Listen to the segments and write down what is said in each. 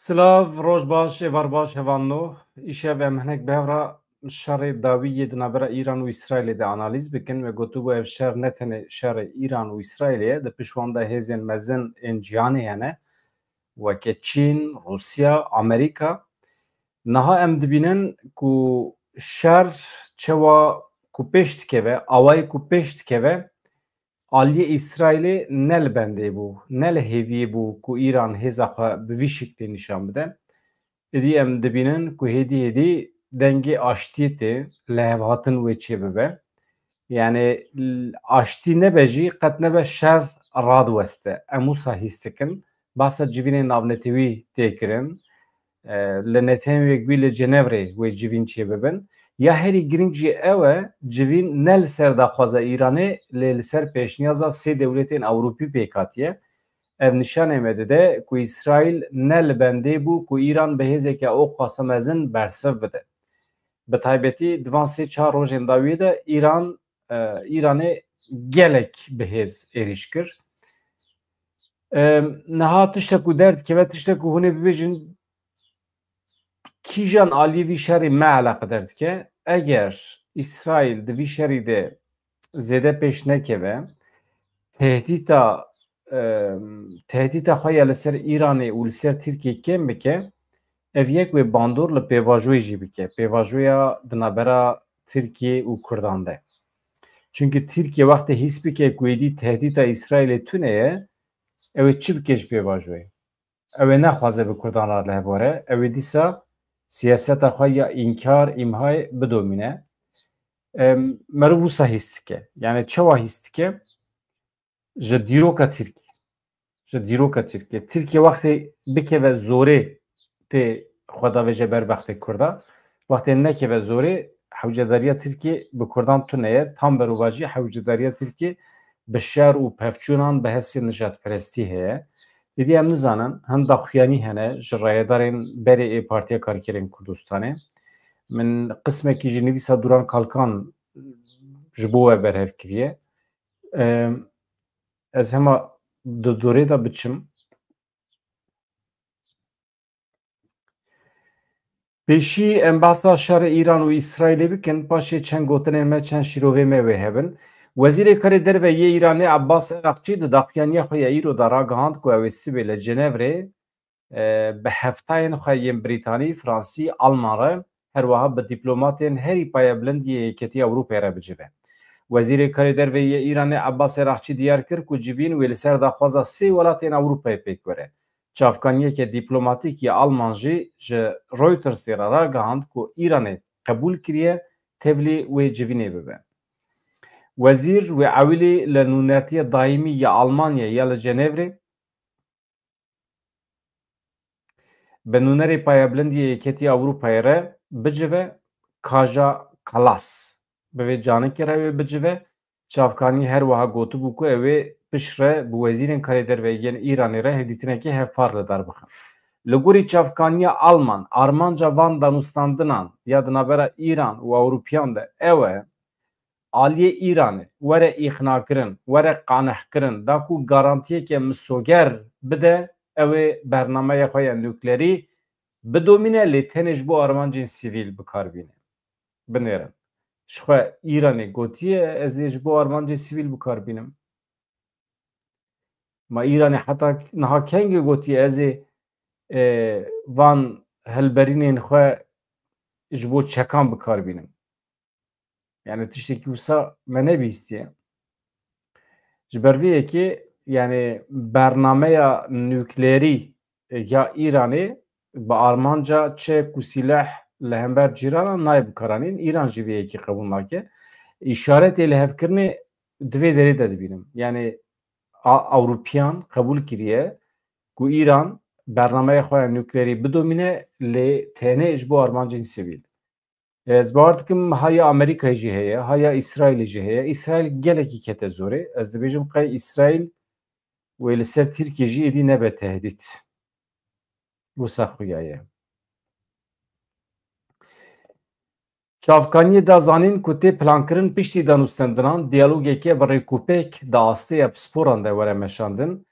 Silav, roj baş, evar baş, hevan nû. Îşev em hinek bihevra şerê dawiyê di navbera Îran û İsraîlê de analîz bikin ve gotûbû ev şer ne tenê şerê Îran û İsraîlê ye, di piştvan de hêzên mezin ên ciyanê hene, weke Çîn, Rûsya, Amerîka. Niha em dibînin ku şer çewa ku pêş dikeve, awayê ku pêş dikeve, aliyê İsraîlê ne li bendê bû, ne li hêviyê bû ku Îran hêza xwe bi vî şiklê nîşan bide. Êdî em dibînin ku hêdî dengê aştiyê tê lehevhatin wê çêbibe. Yani aştî nebe jî qet nebe şer radiweste. Em wisa hîs dikin. Bahsa civînên navnetewî tê kirin. Li neteyên wekbî li Cenevre wê civîn çêbibin. Ya herî giring jî ew e civîn ne li ser daxwaza Îranê lê li ser pêşniyaza sê dewletên Ewropî pêk hatiye. Ev nîşanê me dide ku İsraîl ne li bendê bû ku Îran bi hêzeke oqasa mezin bersiv bide. Bi taybetî divan sê çar rojên dawiyê de Îranê gelek bi hêz êrîş kir. Niha tiştek ku derdikeve tiştek ku hûn ê bibêjin kîjan aliyê vî şerê me eleqedar dike. Eger İsraîl di vî şerî de zêde pêş nekeve, tehdîta xwe ya li ser Îranê û li ser Tirkiyê kêm bike, ev yek wê bandor li pêvajoyê jî bike. Pêvajoya di navbera Tirkiye û Kurdan de. Çünkü Tirkiye wextê hîs bike ku êdî tehdîta İsraîlê tune ye, ew ê çi bike ji pêvajoyê? Ew ê nexwaze bi Kurdan re li hev were, ew ê dîsa siyaseta xwe ya înkar, îmhayê bidomîne. Merov wisa hîs dike. Yani çawa hîs dike? Ji dîroka Tirkiye. Ji dîroka Tirkiye. Tirkiye wextê bikeve zorê tê xwedavêje berbextê Kurda, wextê nekeve zorê hewcedariya Tirkiye bi Kurdan tune ye, tam berovajî hewcedariya Tirkiye bi şer û pevçûnan bi hestê nijadperestî heye. Êdî em nizanin hinda xuyanî hene ji rayedarên berê ê Partiya Karkerên Kurdistanê. Min qismekî ji nivîsa Duran Kalkan ji bo we berhev kiriye. Ez hema di dorê de biçim. Pêşî em behsa şerê Îran û İsraîlê bikin, paşê çend gotinên me çend şîrovê me wê hebin. Wezîrê Karê Derve yê Îranê Abbas Erakçî di daxuyaniya xwe ya îro de ragihand ku ew ê sibê li Cenevre bi heftayên xwe yên Brîtanî, Fransî, Alman re her wiha bi dîplomatên herî payebilind yê Yekîtiya Ewropayê re bicive. Wezîrê Karê Derve yê Îranê Abbas Erakçî diyar kir ku civîn wê li ser daxwaza sê welatên Ewropayê pêk were. Çavkaniyeke dîplomatîk ya Alman jî ji Reutersê re ragihand ku Îranê qebûl kiriye tevlî wê civînê bibe. Wezîr wê ewilî li nûnetiya daîmî ya Almanya ya li Cenevre bi nûnerê payebilind yê Yekîtiya Ewropayê re bicive Kaja Kallas. Bi vê canekê re wê bicive, çavkanî her wiha gotibû ku ew ê piştre bi wezîrên Karê Derve yên Îranê re hêdîtinekê hevpar li dar bixin. Li gorî çavkaniya Alman, armanca van danûstandinan ya di navbera Îran û Ewropiyan de ew e aliyê Îranê were îxnakirin, were qanehkirin da ku garantiyeke misoger bide, ew ê bernameya xwe ya nuklerî bidomîne lê tenê ji bo armancên sivîl bikarbîne. Binêrin. Ji xwe Îranê gotiye ez ê ji bo armancên sivîl bikarbînim. Ma Îranê heta niha kengê gotiye ez ê van hilberînên xwe ji bo çekan bikarbînim. Yani tiştekî wisa me nebîstiye. Ji ber vê yekê yani bernameya nuklerî ya Îranê bi armanca çek û sîleh li hember cîranan nayê bikaranîn. Îran jî vê yekê qebûl nake. İşaretê lihevkirinê di vê derê de dibînim. Yani Ewropiyan qebûl kiriye ku Îran bernameya xwe ya nuklerî bidomîne lê tenê ji bo armancên sivîl. Ez bawer dikim haya Amerîkayê jî heye, haya İsraîlê jî heye. İsraîl gelekî kete zorê. Ez dibêjim qey İsraîl wê li ser Tirkiye jî êdî nebe tehdît. Wisa xuya ye. Çavkaniyê da zanîn ku tê plankirin piştî danûstendinan diyalogeke bi rêkûpêk di astêya pisporan de were meşandin.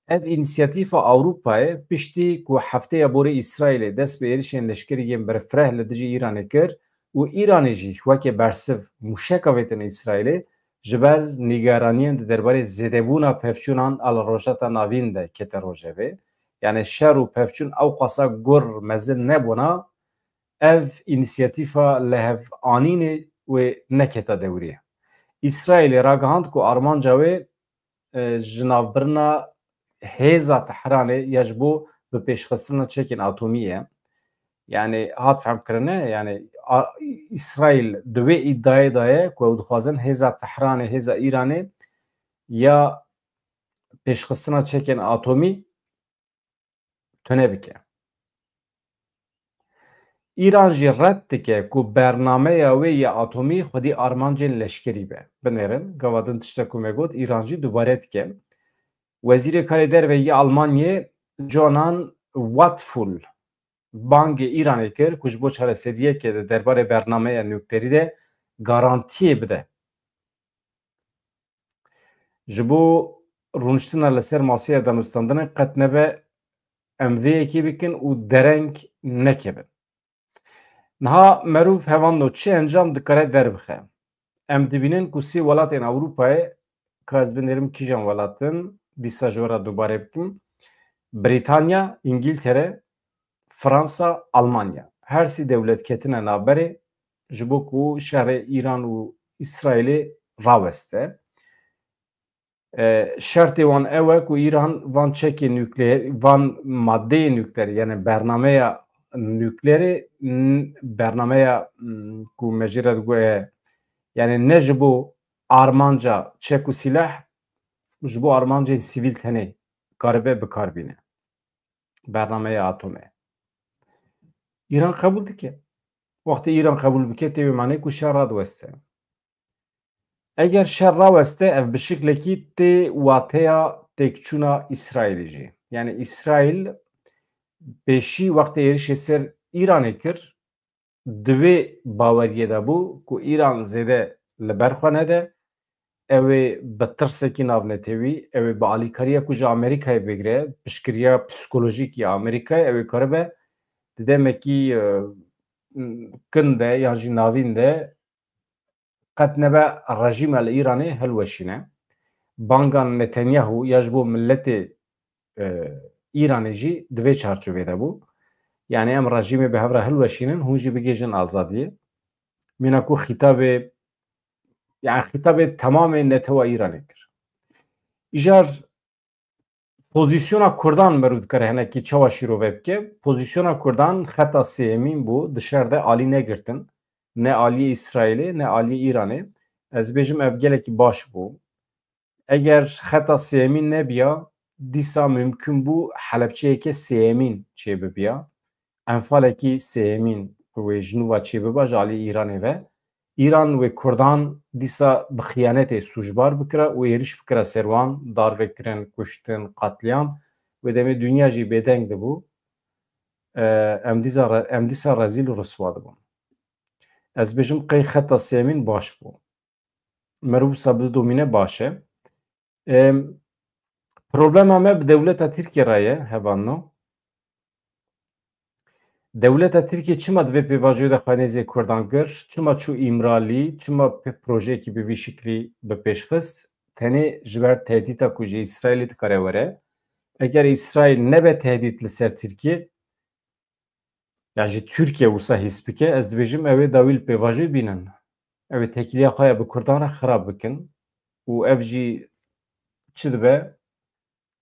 ev inisiyatîfa Avrupayê piştî ku hefteya borî İsraîlê dest bi êrişên leşkeriyên berfireh li dijî Îranê kir û Îranê jî wekî bersiv mûşeka vêtine İsraîlê ji ber nîgeraniyên di derbarê zêdebûna pevçûnan a li rojata navîn de kete rojevê. Yani şer û pevçûn ew qasa gur mezin nebûna, ev inisiyatîfa lehevînê wê nekete dewrî. İsraîlê ragihand ku armanca wê ji navbirina hêza Tehranê ya ji bo bi pêşxistina çekên atomî ye. Yani hat femkirine yani İsraîl di wê îddiayê de ye ku ew dixwazin hêza Tehranê, hêza Îranê ya pêşxistina çekên atomî tune bike. İran jî red dike ku bernameya wê ya atomî xwedî armancên leşkerî be. Binêrin, gavadin tiştek ku me got, İran jî dubare dike. Wezîrê Karê Derve yê Almanyê Jonan Wattfull bangê Îranê kir ku ji bo çareseriyekê di derbarê bernameya nuklerî de garantiyê bide. Ji bo rûniştina li ser masaya danûstandinê qet nebe em vêyekê bikin û dereng nekevin. Niha merûv hevando çi encam dikare derbixe. Em dibînin ku sê welatên Ewropayê ka ez binêrim kîjan welatin dîsa ji we re dubare bikim. Britanya, İngiltere, Fransa, Almanya. Her sî dewlet ketine navberê ji bo ku şerê İran û İsraîlê raweste. Şertê wan ew e ku İran van çekê nükleer, van maddeyê nüklerî yani bernameya nüklerî bernameya ku me jî re digoye yani ne ji bo armanca çek û silah ji bo armancên sivîl tenê karibe bikarbîne. Bernameya atomê. İran qebûl dike. Wextê İran qebûl bike tê wê manê ku şer radweste. Eger şer raweste ev bi şiklekî tê wateya têkçûna İsraîlê jî. Yani İsraîl pêşî wextê êrişê ser İranê kir di wê baweriyê de bû ku İran zêde li ber xwe nede, ew ê bi tirsekî navnetewî, ew ê bi alîkariya ku ji Amerîkayê bigire, piştgiriya psikolojîk ya Amerîkayê ew ê karibe di demekî kin de yan jî navîn de qet nebe rejîma li Îranê hilweşîne. Bangan Netanyahu ya ji bo milletê İranê jî di vê çarçovê de bû. Yani em rejîmê bi hev re hilweşînin, hûn jî bigêjin azadiyê. Mîna ku xîtabê yani xîtabê temamê Netewa İranê kir. Îjar pozisyona Kurdan merû dikare hinekî çawa şîrovê bike. Pozisyona Kurdan xeta sêyemîn bû, di şer de alî negirtin. Ne aliyê İsraîlê ne aliyê İranê. Ez bêjim ev gelekî baş bû. Eger xeta sêyemîn nebiya, dîsa mümkün bû Helepçeyeke sêyemîn çê bibiya. Enfalekî sêyemîn wê ji nûva çê biba ji aliyê Îranê ve. İran ve Kurdan dîsa bi xiyanetê sûjbar bikire û êriş bikire ser wan, darvekirin, kuştin, qetliyam ve demê dünya jî bêdeng dibû. Em dîsa rezîl û riswa dibûn. Ez bêjim qey xeta sêyemîn baş bû. Merû wisa bidomîne baş e. Problema me bi dewleta Tirkiye re ye hevano. Dewleta Tirkiye çima divê pêvajoyê de xwenezê Kurdan kir, çima çû îmralî, çima projeyekî bi vî şiklî bi pêşxist, tenê ji ber tehdîta ku ji İsraîlê dikare were. Eger İsraîl nebe tehdît li ser Tirkiye, ya ji Tirkiye wisa hîs bike, ez dibêjim ew ê dawî li pêvajoyê bînin. Ew ê tekiliya xwe ya bi Kurdan re xirab bikin û ev jî çi dibe?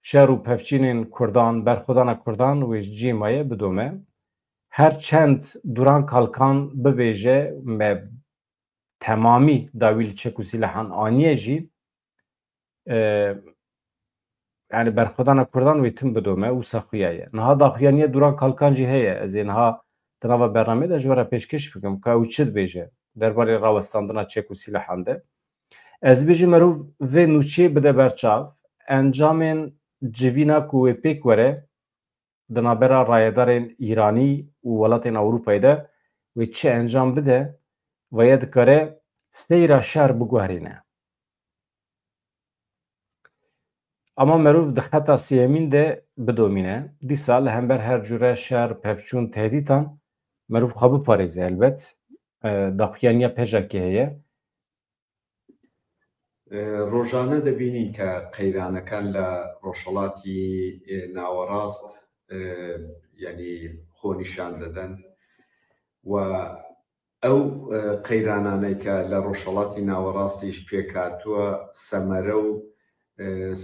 Şer û pevçînên Kurdan, berxwedana Kurdan wê ji cîmayê bidome. Her çend duran kalkan bibêje me temamî dawî li çek û silahan aniye jî yani berxwedana Kurdan wê tim bidome wisa xuya ye. Niha daxuyaniya duran kalkan jî heye. Ez ê niha di nava bernameyê de ji we re pêşkêş bikim ka ew çi dibêje derbarê rawestandina çek û silahan de. Ez dibêjim merûv vê nûçeyê bide berçav, encamên civîna ku wê pêk were di navbera rayedarên İranî û welatên Ewropayê de wê çi encam bide veye dikare seyra şer biguherîne. Ama merov dixeta siyemîn de bidomîne. Dîsa li hember her cure şer, pevçûn, tehdîtan merov xwe biparêze elbet. Daxuyaniya pêşekê heye. ڕۆژانە دەبینین کە قەیرانەکان لە ڕۆژهەڵاتی ناوەڕاست یعنی خۆنیشان دەدەن و ئەو قەیرانانەی کە لە ڕۆژهەڵاتی ناوەڕاستیش پێکهاتووە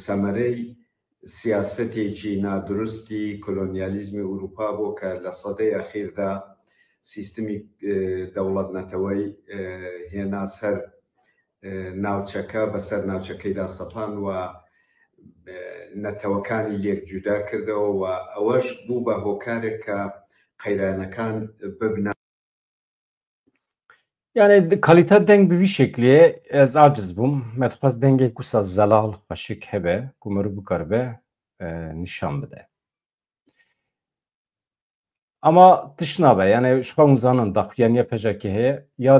سەمەرەی سیاسەتێکی نادروستی کۆلۆنیالیزمی ئوروپا بۆ کە لە سەدەی ئەخیردا سیستمی دەوڵەت نەتەوەی هێنا سەر ناوچەکە بەسەر ناوچەکەیدا سەپان و نەتەوەکانی لێک جودا کردەوە و ئەوەش بوو بە هۆکارێک کە قەیرانەکان ببنە. Yani kalite deng bi vî şekliye ez aciz bûm. Me dixwast dengê ku sa zelal xweşik hebe ku mirov bikaribe nîşan bide. Ama tişt nabe yani ji xwe zanin daxuyaniya pêşekê heye ya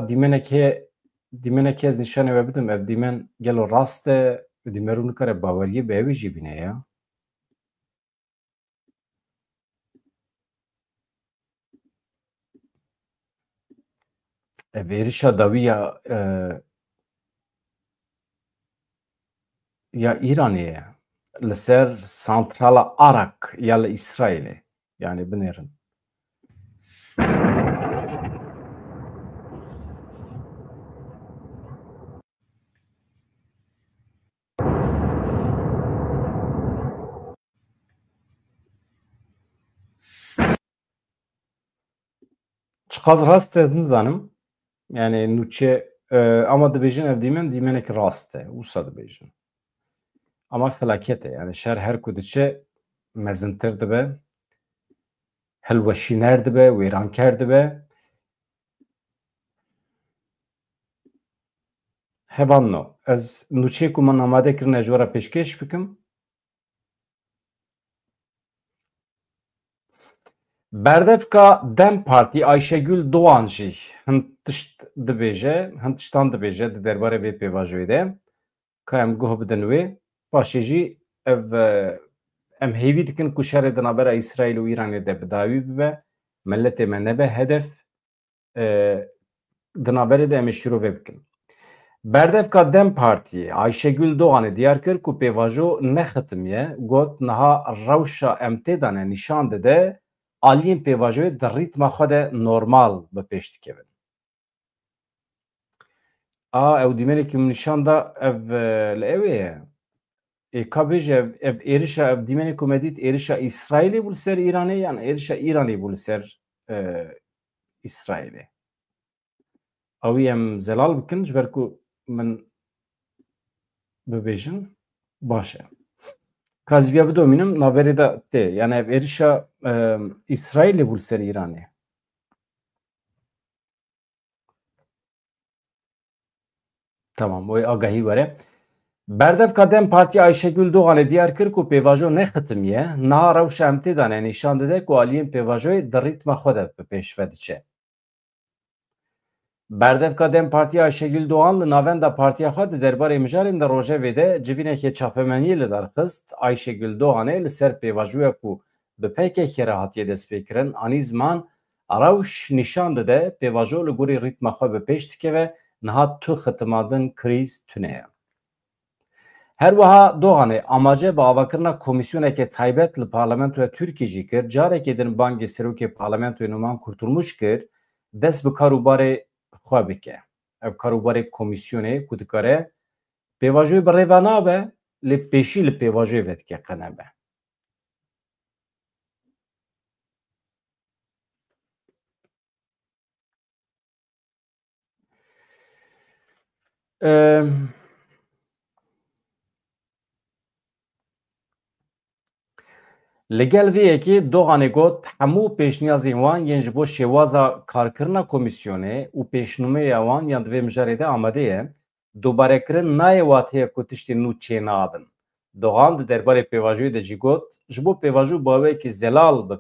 dîmenekê ez nîşanê we bidim ev dîmen gelo rast e dîmerû nikare baweriyê bi evî jî bîne ya. Ev êrişa dawî ya İranê ye li ser santrala Arak ya li İsraîlê yani binêrin. Çiqas rast e nizanim yani nûçe ama dibêjin ev dîmenek rast e wisa dibêjin. Ama felaket e yani şer her ku diçe mezintir dibe, hilweşîner dibe, wêranker dibe. Hevanno ez nûçeyê ku min amade kirine ji we re pêşkêş bikim. Berdevka Dem Partî Ayşegül Doğan jî hin tişt dibêje, hin tiştan dibêje di derbarê vê pêvajoyê de ka em guh bidin wê. Paşê jî ev em hêvî dikin ku şerê di navbera İsraîl û Îranê de bi dawî bibe. Milletê me nebe hedef di navberê de em ê şîrovê bikin. Berdevka Dem Partî Ayşegül Doğanê diyar kir ku pêvajo nexitimiye got niha rewşa em tê dane nîşan dide aliyên pêvajoyê di rîtma xwe de normal bi pêş dikevin. Ew dîmenekî min nîşan da ev li ewê ye. Ka bêje ev êrişa ev dîmenê ku me dît êrişa İsraîlê bû li ser Îranê yan êrişa Îranê bû li ser İsraîlê. Ew em zelal bikin ji ber ku min bibêjin baş e. Ka ez vêya bidomînim navberê de tê yani ev êrişa İsraîlê bû li ser Îranê. Tamam oy agahî were. Berdevka Dem Partî Ayşegül Doğanê diyar kir ku pêvajo nexitimiye niha rewşa em tê dane nîşan dide ku aliyên pêvajoyê di rîtma xwe de bi pêş ve diçe. Berdevka Dem Partî Ayşegül Doğan li navenda partiya xwe di derbarê mijarên de Rojevê de civînekê çapemeniyê li derxist. Ayşegül Doğanê li ser pêvajoya ku bi pêkekê re hatiye destpêkirin anî ziman rewş nîşan dide pêvajo li gorî rîtma xwe bi pêş dikeve niha tu xitimadin krîz tune ye. Her wiha Doğanê amace bi avakirina komîsyoneke taybet li parlamentoya Tirkiye jî kir. Carekê din bangê Serokê Parlamentoyê Numan Kurtulmuş kir dest bi karûbarê xwe bike. Ev karûbarê komîsyonê ku dikare pêvajoyê bi rêva nabe lê pêşî li pêvajoyê ve dike qenebe. Li gel vê yekê Doğanê got hemû pêşniyazên wan yên ji bo şêwaza karkirina komîsyonê û pêşnûmeya wan yan di vê mijarê de amade ye. Dobarekirin nayê wateye ku tiştê nû çê nabin. Doğan di derbarê pêvajoyê de jî got ji bo pêvajo bawekî zelal bi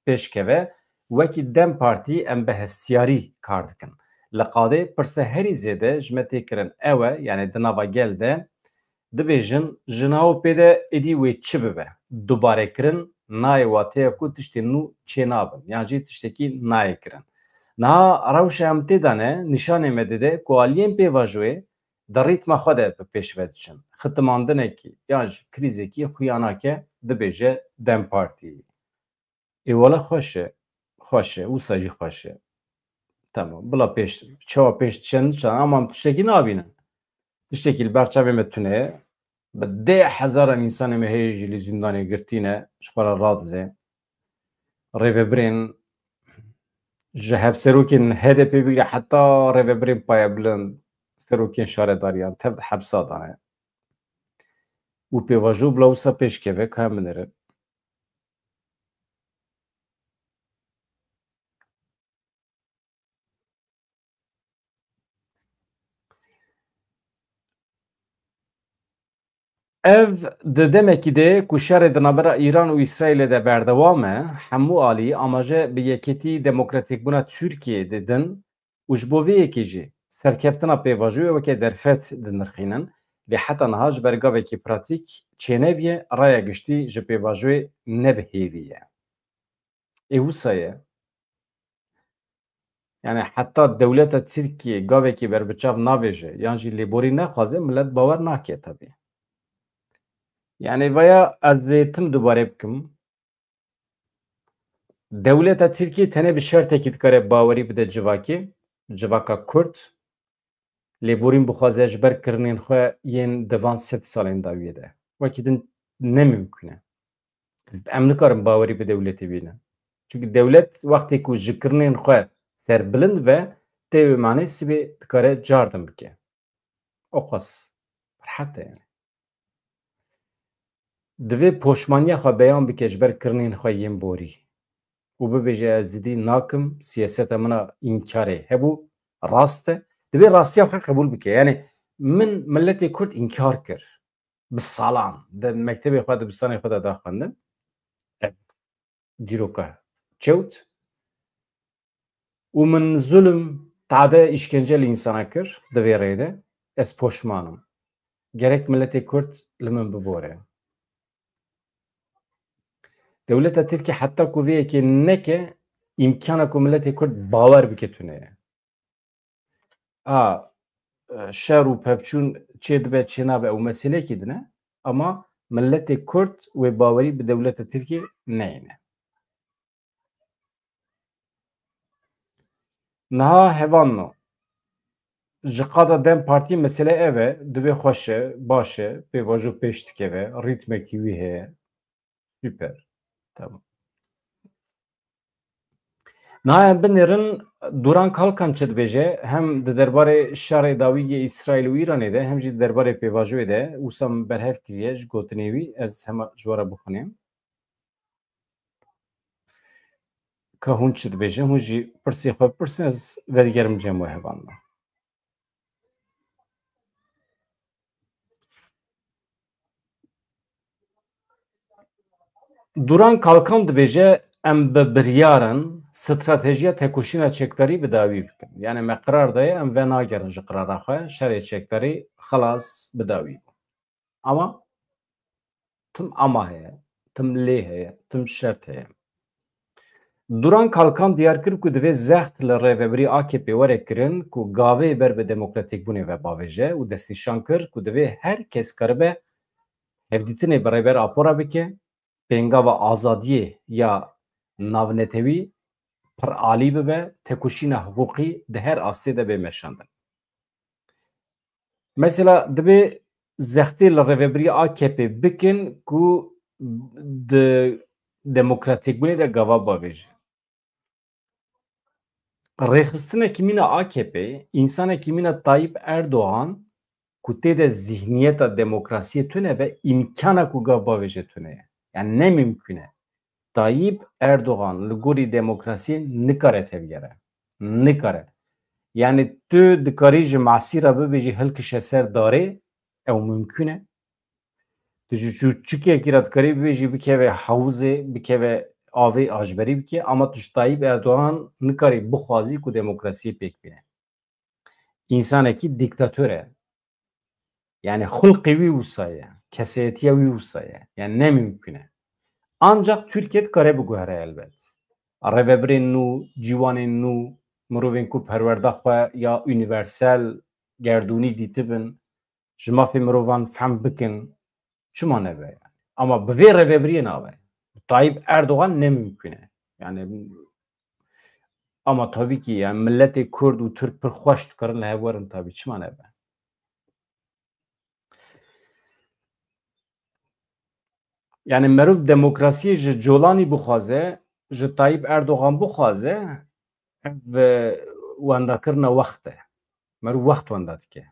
pêş keve wekî Dem Partî em bi hestiyarî kar dikin. Li qadê pirse herî zêde ji me tê kirin ew e yani di nava gel de dibêjin ji nav pê de êdî wê çi bibe dubarekirin nayê wateye ku tiştên nû çê nabin yan jî tiştekî nayê kirin. Niha rewşa em tê de ne nîşanê me dide ku aliyên pêvajoyê di rîtma xwe de bi pêş ve diçin. Xitimandinekî yan ji krîzekî xuyanake dibêje Dem Partiyê. Êwala xweş e, xweş e, wisa jî xweş e. Tamam, bila pêş çawa pêş diçin diçin ama em tiştekî nabînin. Tiştekî li ber çavê me tune ye. Bi dê hezaran însanê me heye jî li zîndanê girtîne ji xwe re radize. Rêvebirên ji hevserokên HDP bigire heta rêveberên payebilind serokên şaredariyan tev di hebsa dane. û pêvajo bila wisa pêşkeve ka em binirin. Ev di demekî de ku şerê di navbera Îran û İsraîlê de berdewam e, hemû alî amaje bi yekîtî demokratîkbûna Tirkiyeyê didin û ji bo vê yekê jî serkeftina pêvajoyê weke derfet dinirxînin, lê heta niha ji ber gavekî pratîk çênebiye raya giştî ji pêvajoyê nebihêviye. Ê wisa ye? Yani heta dewleta Tirkiyê gavekî berbiçav navêje yan jî lêborî nexwaze millet bawer nake tevî. Yani veya ez tim dubarê bikim dewleta Tirkiye tenê bi şertekî dikare bawerî bide civakê, civaka Kurd lêborîn bixwaze ji ber kirinên xwe yên devan sed salên dawiyê de. Wekî din nemimkün e. Em nikarin bawerî bi dewletê bînin. Çünkü dewlet wextê ku ji kirinên xwe serbilind be tê wê manê sibê dikare cardim bike. O qas rehet e yani. Divê poşmaniya xwe beyan bike ji ber kirinên xwe yên borî. û bibêje ez zidî nakim siyaseta min a înkarê hebû rast e divê rastiya xwe qebûl bike yani min milletê Kurd înkar kir bi salan di mektebê xwe dibistanê xwe de daxwendin dîroka çewt û min zulm tade îşkence li însana kir di vê rê de ez poşman im gerek milletê Kurd li min bibore. Dewleta Tirkiye heta ku vê yekê neke îmkana ku milletê Kurd bawer bike tuneye. Şer û pevçûn çê dibe çê nabe ew meselekî din e ama milletê Kurd wê bawerî bi dewleta Tirkiye neyne. Niha hevanno ji qada Dem Partî mesele ev e divê xweş e baş e pêvajo pêş dikeve rîtmekî wî heye süper tamam. Niha em binêrin Duran Kalkan çi dibêje hem di derbarê şerê dawiyê İsraîl û Îranê de hem jî di derbarê pêvajoyê de wisa min berhev kiriye ji gotinê wî ez hema ji we re bixwînim. Ka hûn çi dibêjin hûn jî pirsê xwe bipirsin ez vedigerim cem we hevanla. Duran Kalkan dibêje em bi biryarin stratejiya tekoşîna çekdarî bi dawî bikin. Yani me qirar daye em ve nagerin ji qirara xwe şerê çekdarî xelas bi dawî bû. Ama tim ama heye, tim lê heye, tim şert heye. Duran Kalkan diyar kir ku divê zext li rêveberî AKP were kirin ku gavê ber bi demokratîkbûnê ve bavêje û destnîşan kir ku divê her kes karibe hevdîtinê berêber apora bike pêngava azadiyê ya navnetewî pir alî bibe tekoşîna hiqûqî di her astê de bê meşandin. Mesela divê zextê li rêveberî AKP bikin ku di demokratîkbûnê de gava bavêje. Rêxistinekî mîna AKP însanekî mîna Tayyip Erdoğan ku tê de zihniyeta demokrasiyê tune ve imkana ku gav bavêje tune ye. Yani ne mümkün e. Tayyip Erdoğan li gorî demokrasiyê nikare tevgere. Nikare. Yani tu dikarî ji masîra bibêjî hilkişe ser darê ew mümkün e. Tu ji çûçikekî re dikarî bibêjî bikeve hewzê bikeve avê ajberî bike ama tu ji Tayyip Erdoğan nikarî bixwazî ku demokrasiyê pêk bîne. İnsanekî dîktatör e. Yani hulki wî wîsaya, kesiyetiye wî wîsaya. Yani ne mümküne. Ancak Türkiye kare biguhere elbet. Revebirên nû, cîwanên nû, mirovên ku perwerda xwe ya universal gerdûnî dîtibin, ji mafê mirovan fehm bikin, çima nebe yani. Ama bi vê revebiriyê nabe. Tayyip Erdoğan ne mümküne. Yani ama tabii ki yani milletê Kurd û Türk pir xweş dikarin li hev werin tabii çima nebe. Yani merov demokrasiyê ji colanî bixwaze, ji Tayyip Erdoğan bixwaze ve wendakirina wext e. Merov wext wenda dike.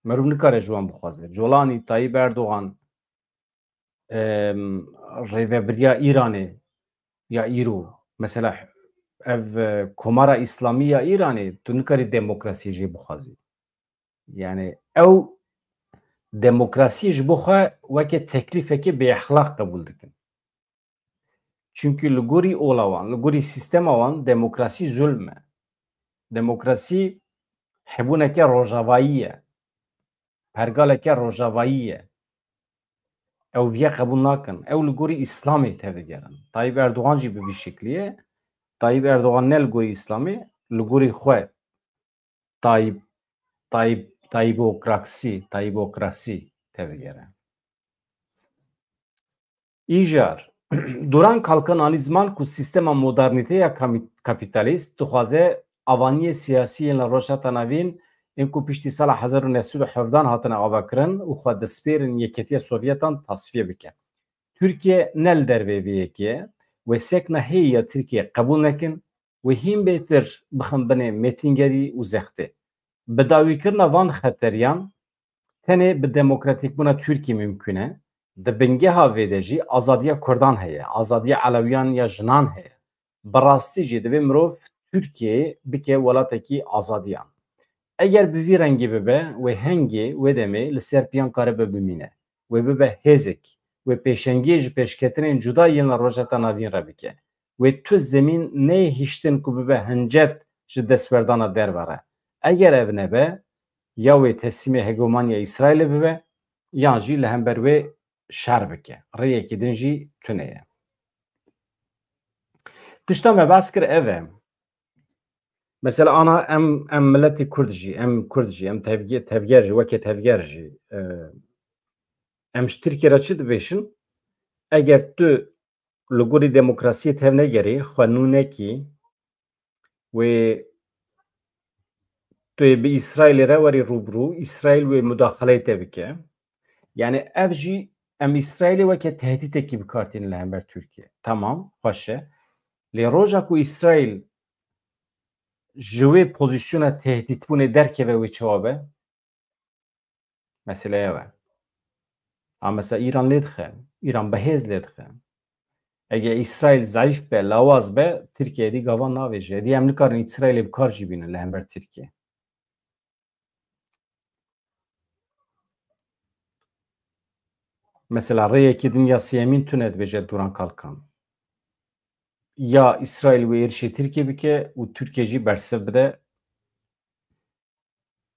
Merov nikare ji wan bixwaze. Colanî Tayyip Erdoğan rêveberiya Îranê ya îro mesela ev komara İslamî ya Îranê tu nikarî demokrasiyê jê bixwazî. Yani ew demokrasiyê ji bo xwe weke teklîfekê bêexlaq qebûl dikin. Çünkü li gorî ola wan, li gorî sîstema wan demokrasî zulm e. Demokrasî hebûneke rojavayî ye. Pergaleke rojavayî ye. Ew vîye qebûl nakin. Ew li gorî İslamê tevdigerin. Tayyip Erdoğan jî bi vî şeklî ye. Tayyip Erdoğan ne li gorî İslamê, li gorî xwe Tayyipokrasî tevdigere. İjar duran kalkan anîzman ku sîstema modernîteya kapitalîst dixwaze avaniyê siyasî yên li rojhata navîn ên ku piştî sala 1970 hatine avakirin û xwe destpêrên Yekîtiya Sovyetan tasfiye bike. Türkiye ne li dervê vê yekê wê sekna hêyî ya Tirkiye qebûl nekin wê hîn bêtir bixin binê mêtîngerî û zextê. Bi dawîkirina van xeteriyan tenê bi demokratîkbûna Tirkiye mümkün e. Di bingeha vê de jî azadiya Kurdan heye, azadiya Elewiyan ya jinan heye. Bi rastî jî divê mirov Tirkiyeyê bike welatekî azadiyan. Eger bi vî rengî bibe wê hengê wê demê li ser piyan karibe bimîne. Wê bibe hêzik, wê pêşengiyê ji pêşketinên cuda yên li rojheta navîn re bike. Wê tu zemîn neyê hîştin ku bibe hincet ji destwerdana dervere. Eger ev nebe ya wê teslîmê hegemoniya İsraîlê bibe yan jî li hember wê şer bike. Rêyekê din jî tune ye. Tişta me behs kir ev e. Mesela ana em milletê Kurd jî, em Kurd jî, em tevger jî, wekî tevger jî em ji Tirkiye re çi dibêjin? Eger tu li gorî demokrasiyê tev negerî, xwe nû nekî wê tu yê bi İsraîlê re werî rûbirû, İsraîl wê müdaxeleyê te bike. Yani ev jî em İsraîlê weke tehdîtekî bikartînin li hember Tirkiye. Tamam, xweş e. Lê roja ku İsraîl ji wê pozisyona tehdîtbûnê derkeve wê çawa be? Mesele ev e. Ama mesela İran lê dixe, İran behêz lê dixe. Eger İsraîl zayıf be, lawaz be, Tirkiyeyê gavan navêje. Dî em nikarin İsraîlê bikar jî bînin li hember Tirkiye. Mesela rêyekê din ya siyemîn tune dibêje duran kalkan. Ya İsraîl wê êrişê Tirkiye bike û Tirkiye jî bersiv bide.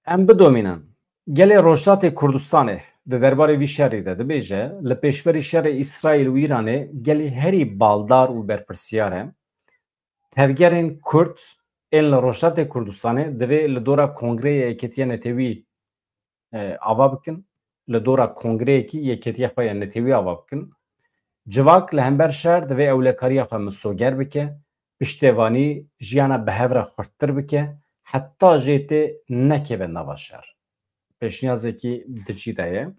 Em bidomînin. Gelê Rojdatê Kurdistanê di derbarê vî şerê de dibêje li pêşberî şerê İsraîl û Îranê gelê herî baldar û berpirsiyar e. Tevgerên Kurd ên li Rojdatê Kurdistanê divê li dora Kongreyê Yekîtiya Netewî ava bikin. Li dora kongreyekî Yekîtiya xwe ya Netewî ava bikin. Civak li hember şer divê ewlekariya xwe misoger bike. Piştêvanî jiyana bi hev re xurttir bike. Heta jê tê nekeve nava şer. Pêşniyazekî dicî de ye.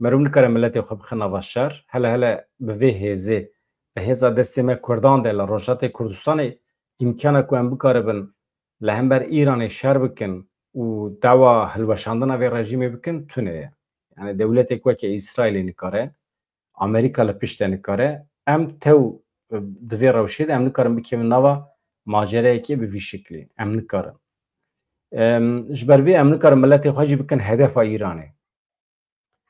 Merov nikare milletê xwe bixe nava şer. Hele bi vê hêzê, bi hêza destê me Kurdan de li Rojdatê Kurdistanê imkana ku em bikaribin li hember Îranê şer bikin û dawa hilweşandina vê rejîmê bikin tune ye. Yani dewletê weke İsraîlê nikare, Amerîka li pişt de nikare, em tew di vê rewşê de em nikarin bikevin nava macerayekê bi vî şeklî. Em nikarin. Ji ber vê em nikarin milletê xwe jî bikin hedefa Îranê.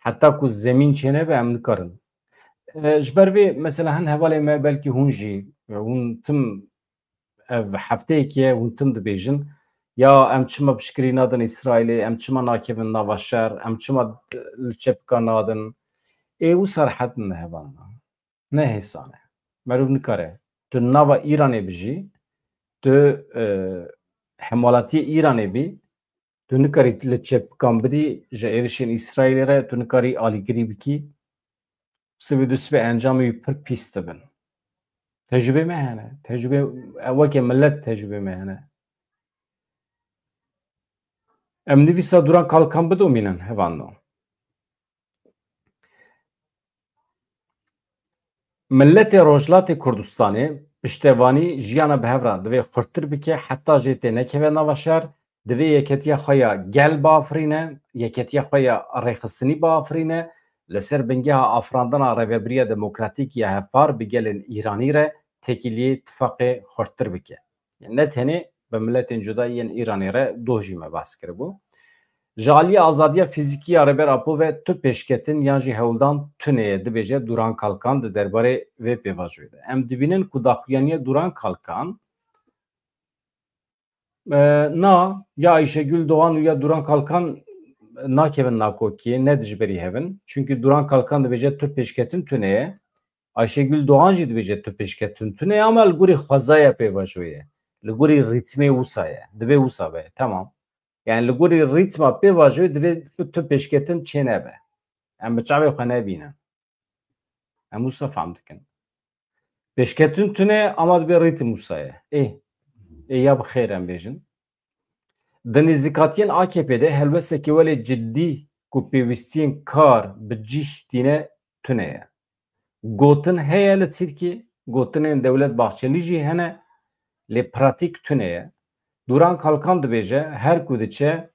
Heta ku zemîn çêne be em nikarin. Ji ber vê mesela hin hevalê me belkî hûn jî hûn tim ev hefteyekî ye hûn tim dibêjin ya em çima pişkirî nadin İsrailê, em çima nakevin nava şer, em çima li çepka nadin. Ê wisa rehet ne hevan ne hêsane. Merov nikare. Tu nava İranê bijî, tu hemalatiye İranê bî, tu nikarî li çepkan bidî ji êrişên İsrailê re tu nikarî alîgirî bikî. Sivê du sibê encamê wî pir pîs dibin. Tecrübe me hene. Tecrübe wekê millet tecrübe me hene. Em nivîsa duran kalkan bidomînin hevanno. Milletê Rojhilatê Kurdistanê piştevanî jiyana bi hev re divê xurttir bike heta jê tê nekeve nava şer, divê yeketiya xwe ya gel biafirîne, yeketiya xwe ya rêxistinî biafirîne, li ser bingeha afirandina Rêveberiya Demokratîk ya hevpar bi gelên Îranî re tekiliyê tifaqê xurttir bike. Ne tenê bi milletên cuda yên Îranê re doh jî me behs kiribû. Ji aliyê azadiya fîzîkî ya Rêberapo ve tu pêşketin yan jî hewldan tuneyê dibêje Duran Kalkan di derbarê vê pêvajoyê de. Em dibînin ku daxuyaniya Duran Kalkan na ya Ayşegül Doğan û ya Duran Kalkan nakevin nakokiyê ne dijberî hevin. Çünkü Duran Kalkan dibêje tu pêşketin tuneyê. Ayşegül Doğan jî dibêje tu pêşketin tuneyê ama li gorî xwezaya pêvajoyê. Li gorî rîtmê wisa ye. Divê wisa be. Tamam. Yani li gorî rîtma pêvajoyê divê tu pêşketin çê nebe. Em bi çavê xwe nebînin. Em wisa fehm dikin. Pêşketin tune ama dibe rîtim wisa ye. Ya bi xêr em bêjin. Di nêzîkatiyên AKP'de helbestekî welê ciddî ku pêwîstiyên kar bi cih tîne tune ye. Gotin heye li Tirkiye, gotinên Dewlet Bahçelî jî hene, lê pratik tune ye. Duran Kalkan dibêje her ku diçe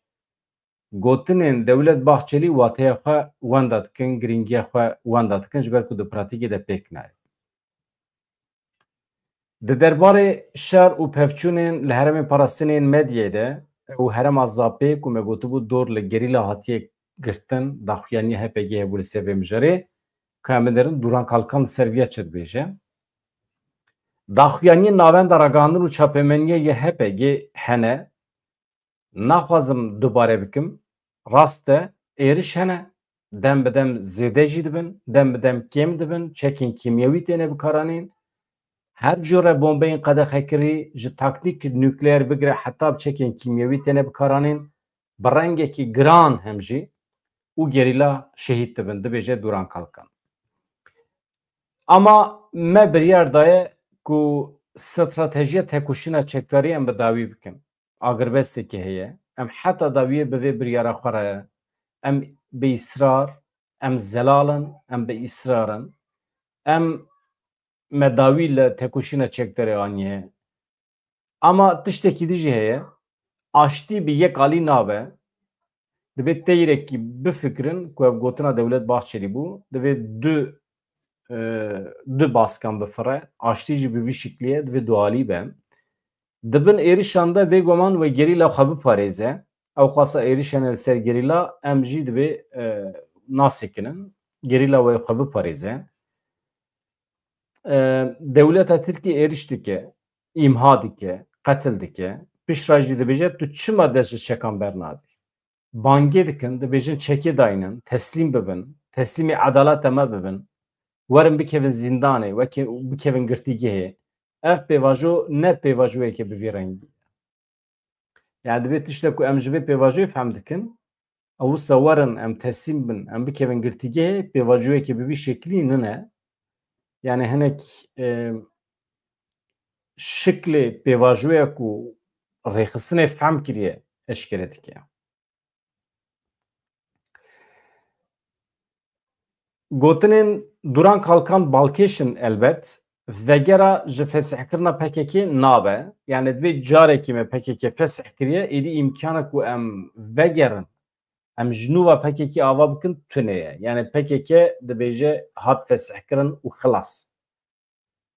gotinên Dewlet Bahçelî wateya xwe wenda dikin, girîngiya xwe wenda dikin ji ber ku di pratikê de pêk naye. Di derbarê şer û pevçûnên li herêmên parastinên medyayê de û herêma Zapê ku me gotibû dor li gerîla hatiye girtin daxuyaniya HPG hebû li ser vê mijarê ka em binerin Duran Kalkan li ser vêya çi dibêje. Daxuyaniyên navenda ragihandin û çapemeniya HPG hene. Naxwazim dubare bikim. Rast e êriş hene. Dem bi dem zêde jî dibin, dem bi dem kêm dibin, çekên kîmyewî têne bikaranîn. Her jîre bombeyên qedexekirî ji taktik nükleer bigire heta çekên kîmyewî têne bikaranîn. Bi rengekî giran hem jî û gerîla şehîd dibin, dibêje Duran Kalkan. Ama me biryar daye ku stratejiya tekuşîna çekdarî em bi dawî bikin. Agirbestekî heye. Em heta dawiyê bi vê biryara xwe re em bi îsrar, em zelalin, em bi îsrarin. Em me dawî li tekuşîna çekdarê aniye. Ama tiştekî dijî heye. Aştî bi yek alî nabe. Divê teyrekî bifikirin ku ev gotina Dewlet Bahçelî bû. Divê du baskan bifire. Aştî jî bi vî şikliyê divê du alî be. Dibin êrişan de bêguman ve gerîla xwe biparêze. Ew xwasa êrişan li ser gerîla em jî divê nasekinin. Gerîla wê xwe biparêze. Dewleta Tirkiye êriş dike, îmha dike, qetil dike. Pişra jî dibêje tu çima dest ji çekan bernadî. Bangê dikin, dibêjin çekê dayînin, teslîm bibin, teslîmê edaleta me bibin. Werin bikevin zindanê, bikevin girtîgehê. Ev pêvajo ne pêvajoyeke bi vî rengî. Yani divê tiştek ku em ji vê pêvajoyê fehm dikin, ew wisa werin em teslîm bin, em bikevin girtîgehê pêvajoyeke bi vî şeklî nine. Yani hinek şiklê pêvajoya ku rêxistinê fehm kiriye eşkere dike. Gotinên Duran Kalkan balkêşin elbet vegera ji fesihkirina PKK nabe. Yani divê carekî me PKK fesih kiriye êdî imkana ku em vegerin em ji nûva PKK ava bikin tune ye. Yani PKK dibêje hat fesihkirin û xilas.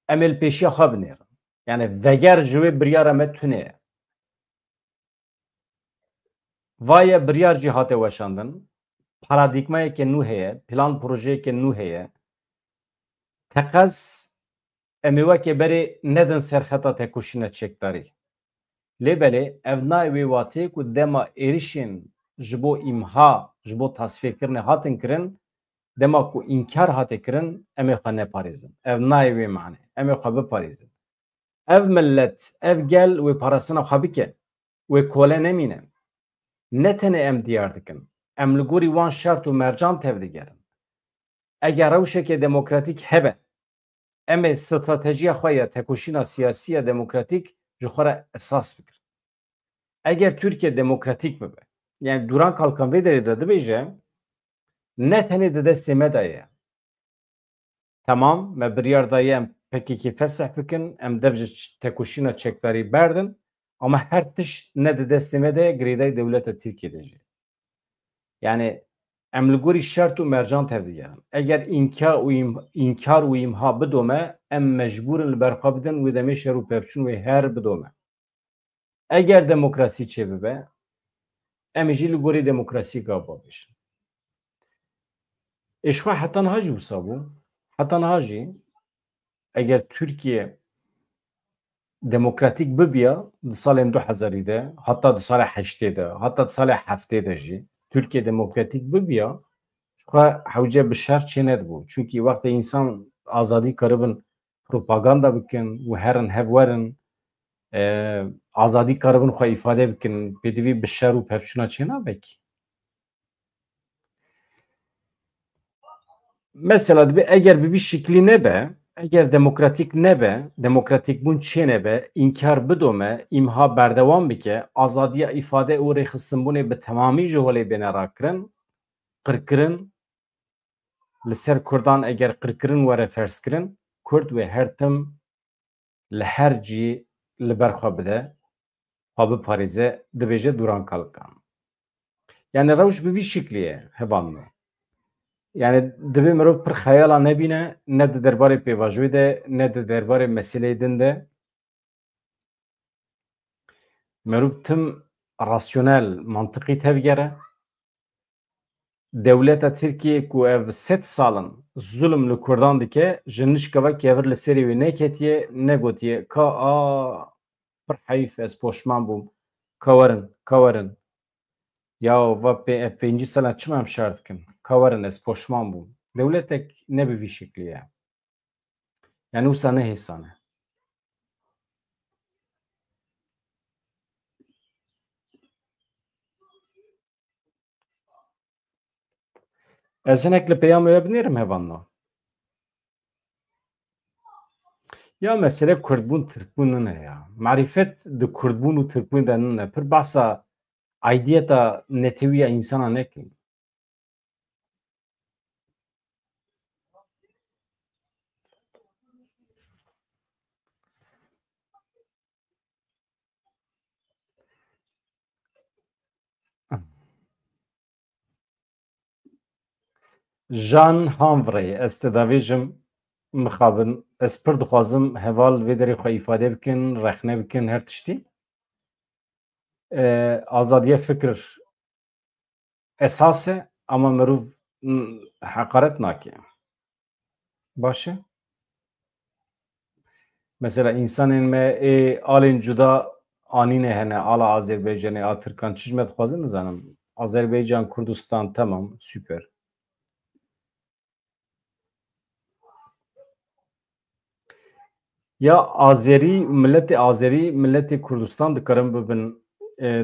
Em ê li pêşiya xwe binêrin. Yani veger ji wê biryara me tune ye. Vaye biryar jî hate weşandin. Paradigmayeke nû heye, plan projeyeke nû heye. Teqez em ê wekê berê nedin ser xeta tekuşîna çekdarî. لێبەلێ ev nayê wê watê ku dema êrişên ji bo îmha ji bo tasfiyekirine hatin kirin dema ku înkar hatê kirin em ê xwe neparêzin ev nayê wê manê em ê xwe biparêzin ev millet ev gel wê parastina xwe bike wê kole nemîne ne tenê em diyar dikin em li gorî wan şert û mercan tev digerin eger rewşekê demokratîk hebe em ê stratejiya xwe ya tekoşîna siyasî ya demokratîk ji xwe re esas bikin eger Türkiye demokratîk bibe yani Duran Kalkan vê derê de dibêje ne tenê di destê me de ye tamam me biryar daye em PKK fesih bikin em dev ji tekoşîna çekdarî berdin ama her tişt ne di destê me de ye girêdayê dewleta Tirkiyeyê de jî yani em li gorî şert û mercan tev digerin eger înkar û îmha bidome em mecbûrin li ber xwe bidin wê demê şer û pevçûn wê her bidome eger demokrasî çê bibe em jî li gorî demokrasî gava bişin êşxwe heta niha jî wisa bû heta niha jî eger Türkiye demokratîk bibiya di salên 2000 de heta di sala 8 de heta di sala 7 de jî Türkiye demokratîk bibiya xwe hewce bi şer çê nedibû çûnkî wextê însan azadî karibin propaganda bikin û herin hev werin azadî karibin xwe îfade bikin pêdivî bi şer û pevçûna çê nabe kî mesela dibe eger bi vî şiklî nebe eger demokratîk nebe demokratîk bûn çê nebe înkar bidome îmha berdewam bike azadiya îfade û rêxistinbûnê bi temamî ji holê bêne rakirin qirkirin li ser Kurdan eger qirkirin were ferskirin Kurd wê her tim li her cî li ber xwe bide xwe biparêze dibêje Duran Kalkan yani rewş bi vî şiklî ye hevan me yani divê mirov pir xeyala nebîne ne di derbarê pêvajoyê de ne di derbarê meseleyê din de mirov tim rasyonel mantiqî tevgere dewleta Tirkiye ku ev 7 salin zulm li Kurdan dike ji nişkevek evir li serê wê neketiye negotiye ka a pir heyf ez poşman bûm ka werin ya va pêncî sala çima em şer dikin ka werin ez poşman bûm dewletek ne bi vî şiklî ye yani wisa ne hêsane ez hinek li peyama we binêrim hevanna ya mesele Kurdbûn Tirkbûn nine ya marîfet di Kurdbûn û Tirkbûn de nine pir behsa aidiyeta netewî ya însana nekin Jan Hamvrê ez te davêjim mixabin ez pir dixwazim heval vê derê xwe îfade bikin rexne bikin her tiştî azadiya fikir esas e ama mirov heqaret nake baş e mesela însanên me ê alên cuda anîne hene ala Azerbaycanê a Tirkan çi ji me dixwazin nizanim Azerbaycan Kurdistan temam süper ya Azerî milletê Azerî milletê Kurdistan dikarin bibin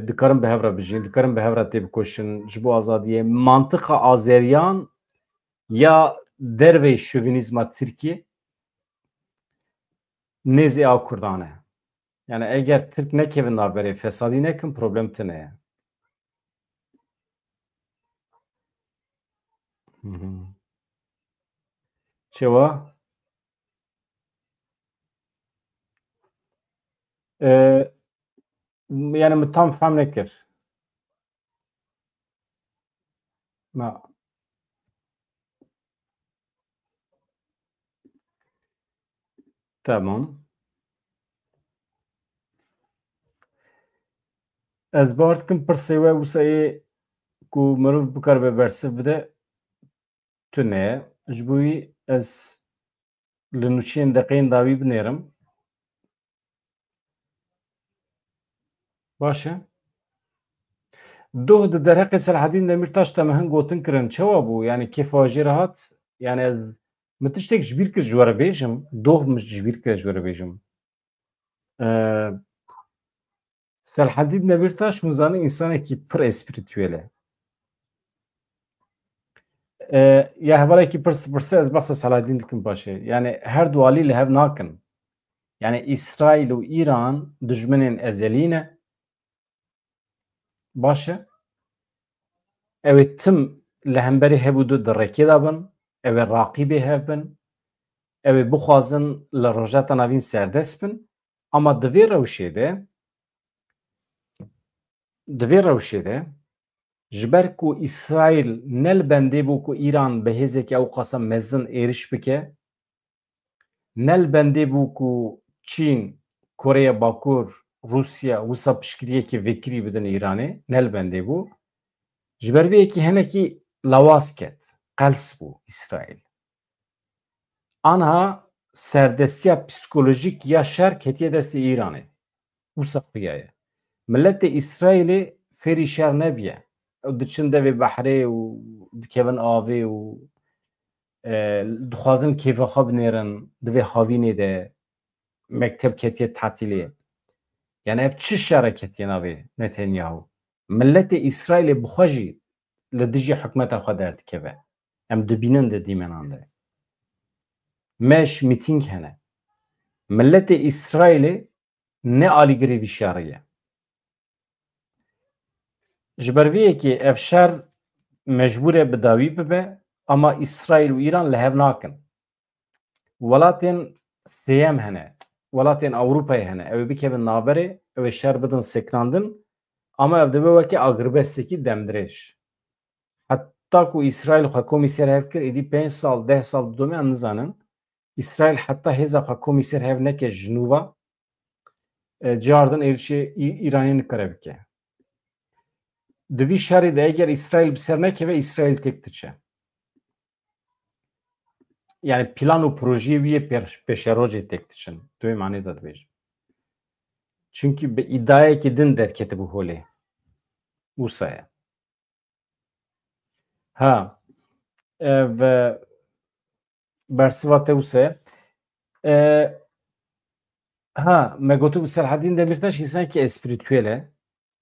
dikarin bi hev re bijîn dikarin bi hev re tê bikoşin ji bo azadiyê mantiqa Azeriyan ya dervê şovînîzma Tirkî nêzî a Kurdan e yani eger Tirk nekevin naberê fesadî nekin problem tune ye çêwa yani min tam fehm nekir na tamam ez bar dikim pirsê we wisa yê ku mirov bikare be bersiv bide tune ye ji bo wî ez li nûçeyên deqeyên dawî binêrim باشه دوه د درق سلحدین دمیرتاش تمهن گوتن کرن چوا بو yani kefaji rahat yani ez mitiştek jbir kir jwara bêjim doh mij jbir kir jwara bêjim Selahaddin Demirtaş muzanı insanekî pir espritüel e. Ya hevalekî pir ez basa Selahaddin dikim paşê. Yani her du alî li hev nakin. Yani İsrail û İran dijminên ezelî ne. Baş e. Ew ê tim li hemberî hebû du direkê da bin, ew ê raqîbê hev bin, ew ê bixwazin li rojata navîn serdest bin, ama di vê rewşê de ji ber ku İsrail ne li bendê bû ku İran bi hêzekî ew qasa mezin êriş bike, ne li bendê bû ku Çîn, Koreya Bakur, Rusya wisa piştgiriyekî vekirî bidin İranê, ne li bendê bû. Ji ber vê yekî hinekî lawaz ket, qels bû İsrail. Anha serdestiya psikolojik ya şer ketiye destê İranê. Wisa xuya ye. Milletê İsrailê fêrî şer nebiye. Ew diçin devê behrê û dikevin avê û dixwazin kêfa xwe binêrin di vê havînê de mekteb ketiye tatilê. Yani ev çi şere ketiye navê Netanyahu. Milletê İsrailê bi xwe jî li dijî hikûmeta xwe derdikeve. Em dibînin di dîmenan de. Meş mîtîng hene. Milletê İsrailê ne alîgirê vî şerê ye. Ji ber vê yekê ev şer mecbûr e bi dawî bibe ama İsrail û İran li hev nakin. Welatên sêyem hene, welatên Ewropayê hene. Ew ê bikevin naberê, ew ê şer bidin sekrandin ama ev dibe wekî agirbestekî demdirêj. Heta ku İsrail xwe komîser hev kir, êdî 5 sal, 10 sal didome em nizanin. İsrail heta hêza xwe komîser hev neke ji nûva cardin êrişê İranê nikare bike. Di vî şerê de eger İsrail bi ser nekeve, İsrail têk diçe. Yani plan û projeyê wî yê pêşerojê têk diçin. Divê manê de dibêjim. Çünkü bi îdayekî din derketibû holê. Wisa ye. Ha. Ev bersiva te wisa ye. Ha, me gotû bi Selahaddin Demirtaş însanekî espritüel e.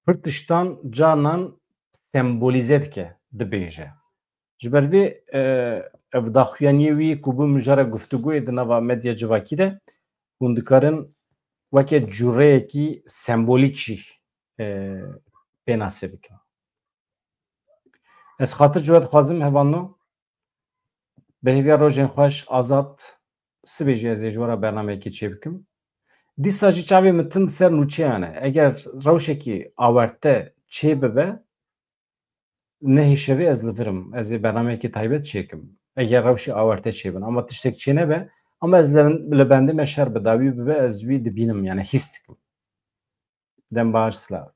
Pir tiştan canan sembolîze dike dibêje. Ji ber vê ev daxuyaniyê wî ku bû mijara guftugûyê di nava medya civakî de hûn dikarin weke cûreyekî sembolîk jî pênasê bikin. Ez xatir ji we dixwazim hevano bi hêviya rojên xweş azad sibê jî ez ê ji wera bernameyekê çê bikim. Dîsa jî çavê min tin ser nûçeyan e. Eger rewşekî awerte çê bibe nehê şevê ez li virim. Ez ê bernameyekî taybet çêkim. Eger rewşê awerte çêbin. Ama tiştek çê nebe. Ama ez li bendê me şer bi dawî bibe ez wî dibînim yani hîs dikim. Dem baş silav.